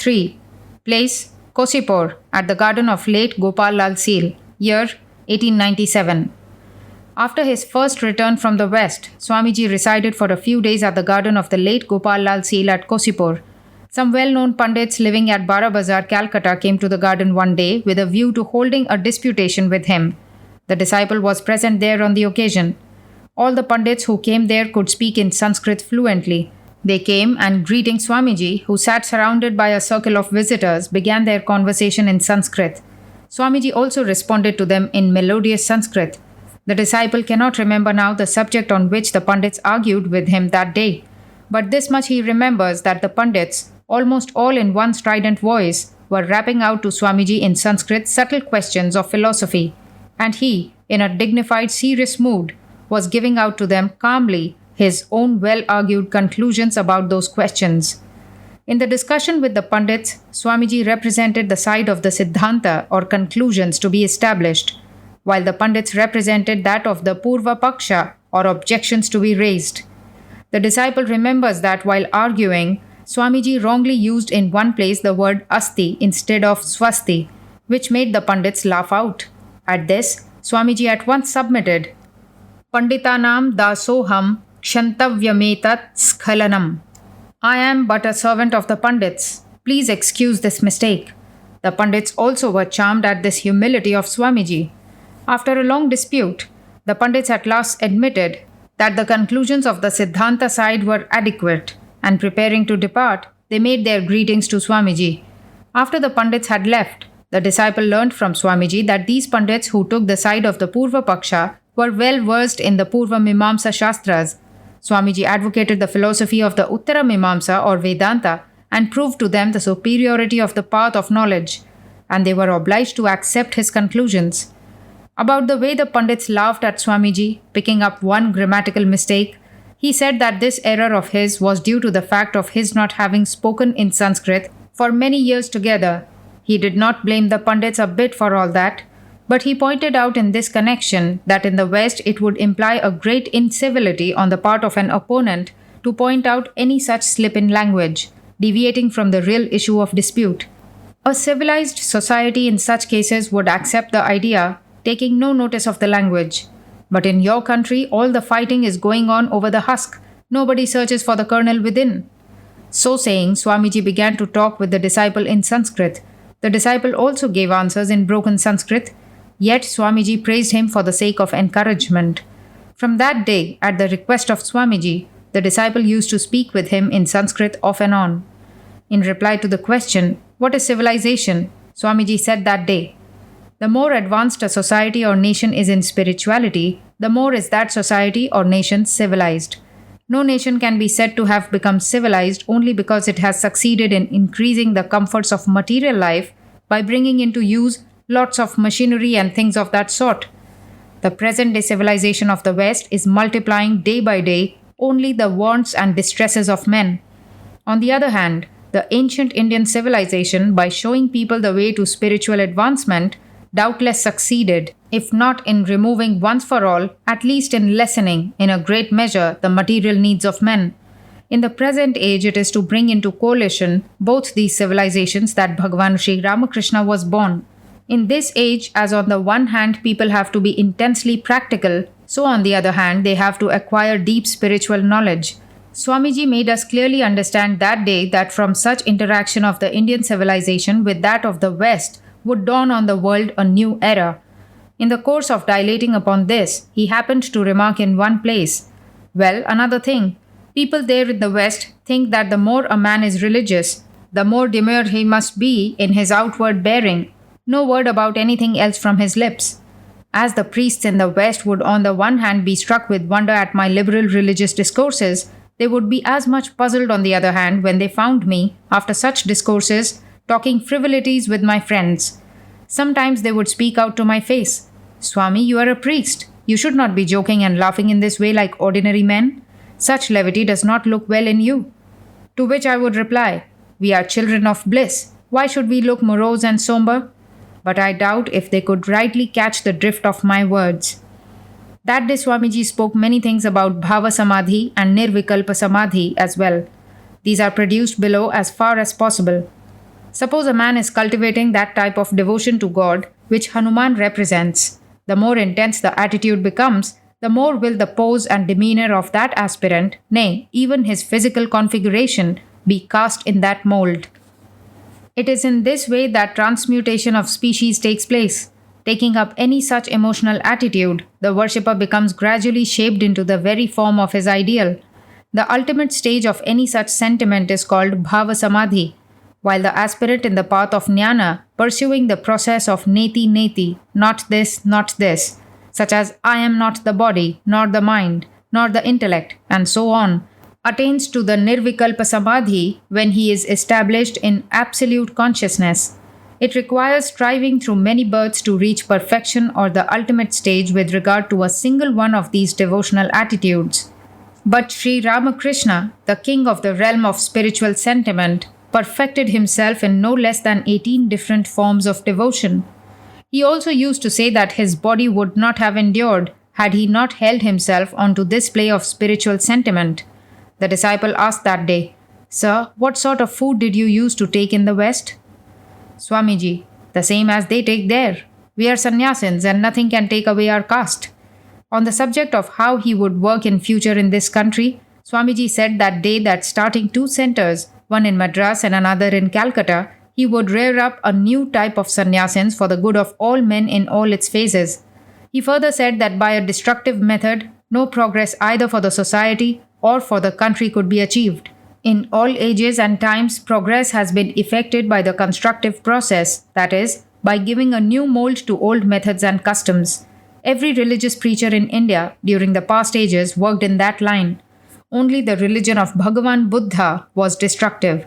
3. Place Kosipur at the garden of late Gopal Lal Seal, year 1897. After his first return from the West, Swamiji resided for a few days at the garden of the late Gopal Lal Seal at Kosipur. Some well-known pundits living at Bara Bazar, Calcutta came to the garden one day with a view to holding a disputation with him. The disciple was present there on the occasion. All the pundits who came there could speak in Sanskrit fluently. They came and, greeting Swamiji, who sat surrounded by a circle of visitors, began their conversation in Sanskrit. Swamiji also responded to them in melodious Sanskrit. The disciple cannot remember now the subject on which the pundits argued with him that day. But this much he remembers, that the pundits, almost all in one strident voice, were rapping out to Swamiji in Sanskrit subtle questions of philosophy, and he, in a dignified, serious mood, was giving out to them calmly his own well-argued conclusions about those questions. In the discussion with the pundits, Swamiji represented the side of the Siddhanta or conclusions to be established, while the pundits represented that of the Purva Paksha or objections to be raised. The disciple remembers that while arguing, Swamiji wrongly used in one place the word asti instead of swasti, which made the pundits laugh out. At this, Swamiji at once submitted, Panditanam dasoham kshantavyametat skhalanam. I am but a servant of the pundits. Please excuse this mistake. The pundits also were charmed at this humility of Swamiji. After a long dispute, the pundits at last admitted that the conclusions of the Siddhanta side were adequate, and preparing to depart, they made their greetings to Swamiji. After the pundits had left, the disciple learned from Swamiji that these pundits who took the side of the Purva Paksha were well versed in the Purva Mimamsa Shastras. Swamiji advocated the philosophy of the Uttara Mimamsa or Vedanta and proved to them the superiority of the path of knowledge, and they were obliged to accept his conclusions. About the way the pundits laughed at Swamiji, picking up one grammatical mistake, he said that this error of his was due to the fact of his not having spoken in Sanskrit for many years together. He did not blame the pundits a bit for all that, but he pointed out in this connection that in the West it would imply a great incivility on the part of an opponent to point out any such slip in language, deviating from the real issue of dispute. A civilized society in such cases would accept the idea, taking no notice of the language. But in your country, all the fighting is going on over the husk. Nobody searches for the kernel within. So saying, Swamiji began to talk with the disciple in Sanskrit. The disciple also gave answers in broken Sanskrit, yet Swamiji praised him for the sake of encouragement. From that day, at the request of Swamiji, the disciple used to speak with him in Sanskrit off and on. In reply to the question, "What is civilization?" Swamiji said that day, "The more advanced a society or nation is in spirituality, the more is that society or nation civilized. No nation can be said to have become civilized only because it has succeeded in increasing the comforts of material life by bringing into use lots of machinery and things of that sort. The present-day civilization of the West is multiplying day by day only the wants and distresses of men. On the other hand, the ancient Indian civilization, by showing people the way to spiritual advancement, doubtless succeeded, if not in removing once for all, at least in lessening, in a great measure, the material needs of men. In the present age, it is to bring into coalition both these civilizations that Bhagavan Sri Ramakrishna was born. In this age, as on the one hand people have to be intensely practical, so on the other hand they have to acquire deep spiritual knowledge. Swamiji made us clearly understand that day that from such interaction of the Indian civilization with that of the West would dawn on the world a new era. In the course of dilating upon this, he happened to remark in one place, "Well, another thing. People there in the West think that the more a man is religious, the more demure he must be in his outward bearing. No word about anything else from his lips. As the priests in the West would on the one hand be struck with wonder at my liberal religious discourses, they would be as much puzzled on the other hand when they found me, after such discourses, talking frivolities with my friends. Sometimes they would speak out to my face, 'Swami, you are a priest. You should not be joking and laughing in this way like ordinary men. Such levity does not look well in you.' To which I would reply, 'We are children of bliss. Why should we look morose and somber?' But I doubt if they could rightly catch the drift of my words." That day Swamiji spoke many things about Bhava Samadhi and Nirvikalpa Samadhi as well. These are produced below as far as possible. Suppose a man is cultivating that type of devotion to God which Hanuman represents. The more intense the attitude becomes, the more will the pose and demeanor of that aspirant, nay, even his physical configuration, be cast in that mold. It is in this way that transmutation of species takes place. Taking up any such emotional attitude, the worshipper becomes gradually shaped into the very form of his ideal. The ultimate stage of any such sentiment is called bhava samadhi, while the aspirant in the path of jnana, pursuing the process of neti neti, not this, such as I am not the body, nor the mind, nor the intellect, and so on, attains to the nirvikalpa samadhi when he is established in absolute consciousness. It requires striving through many births to reach perfection or the ultimate stage with regard to a single one of these devotional attitudes. But Sri Ramakrishna, the king of the realm of spiritual sentiment, perfected himself in no less than 18 different forms of devotion. He also used to say that his body would not have endured had he not held himself onto this play of spiritual sentiment. The disciple asked that day, Sir, what sort of food did you use to take in the West? Swamiji, the same as they take there. We are sannyasins and nothing can take away our caste. On the subject of how he would work in future in this country, Swamiji said that day that starting two centers, one in Madras and another in Calcutta, he would rear up a new type of sannyasins for the good of all men in all its phases. He further said that by a destructive method, no progress either for the society or for the country could be achieved. In all ages and times, progress has been effected by the constructive process, that is, by giving a new mold to old methods and customs. Every religious preacher in India during the past ages worked in that line. Only the religion of Bhagavan Buddha was destructive.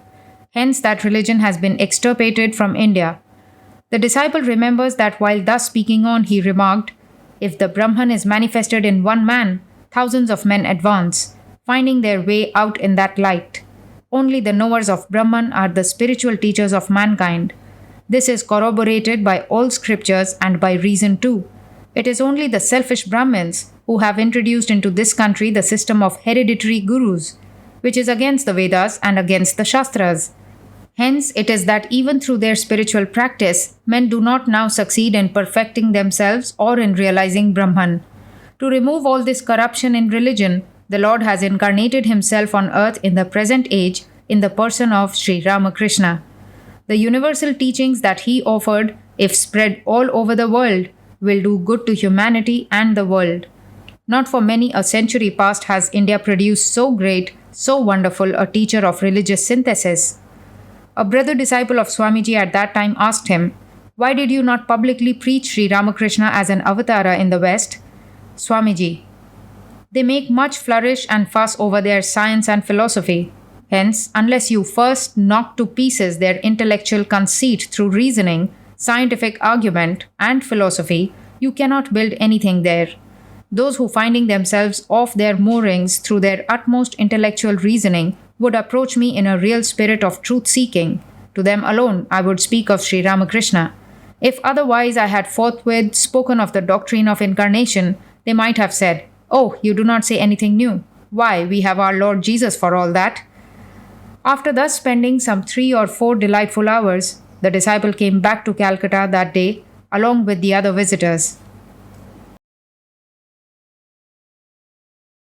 Hence, that religion has been extirpated from India. The disciple remembers that while thus speaking on, he remarked, If the Brahman is manifested in one man, thousands of men advance, finding their way out in that light. Only the knowers of Brahman are the spiritual teachers of mankind. This is corroborated by all scriptures and by reason too. It is only the selfish Brahmins who have introduced into this country the system of hereditary gurus, which is against the Vedas and against the Shastras. Hence, it is that even through their spiritual practice, men do not now succeed in perfecting themselves or in realizing Brahman. To remove all this corruption in religion, the Lord has incarnated himself on earth in the present age in the person of Sri Ramakrishna. The universal teachings that he offered, if spread all over the world, will do good to humanity and the world. Not for many a century past has India produced so great, so wonderful a teacher of religious synthesis. A brother disciple of Swamiji at that time asked him, Why did you not publicly preach Sri Ramakrishna as an avatara in the West? Swamiji, they make much flourish and fuss over their science and philosophy. Hence, unless you first knock to pieces their intellectual conceit through reasoning, scientific argument, and philosophy, you cannot build anything there. Those who finding themselves off their moorings through their utmost intellectual reasoning would approach me in a real spirit of truth-seeking. To them alone I would speak of Sri Ramakrishna. If otherwise I had forthwith spoken of the doctrine of incarnation, they might have said, Oh, you do not say anything new. Why, we have our Lord Jesus for all that. After thus spending some 3 or 4 delightful hours, the disciple came back to Calcutta that day along with the other visitors.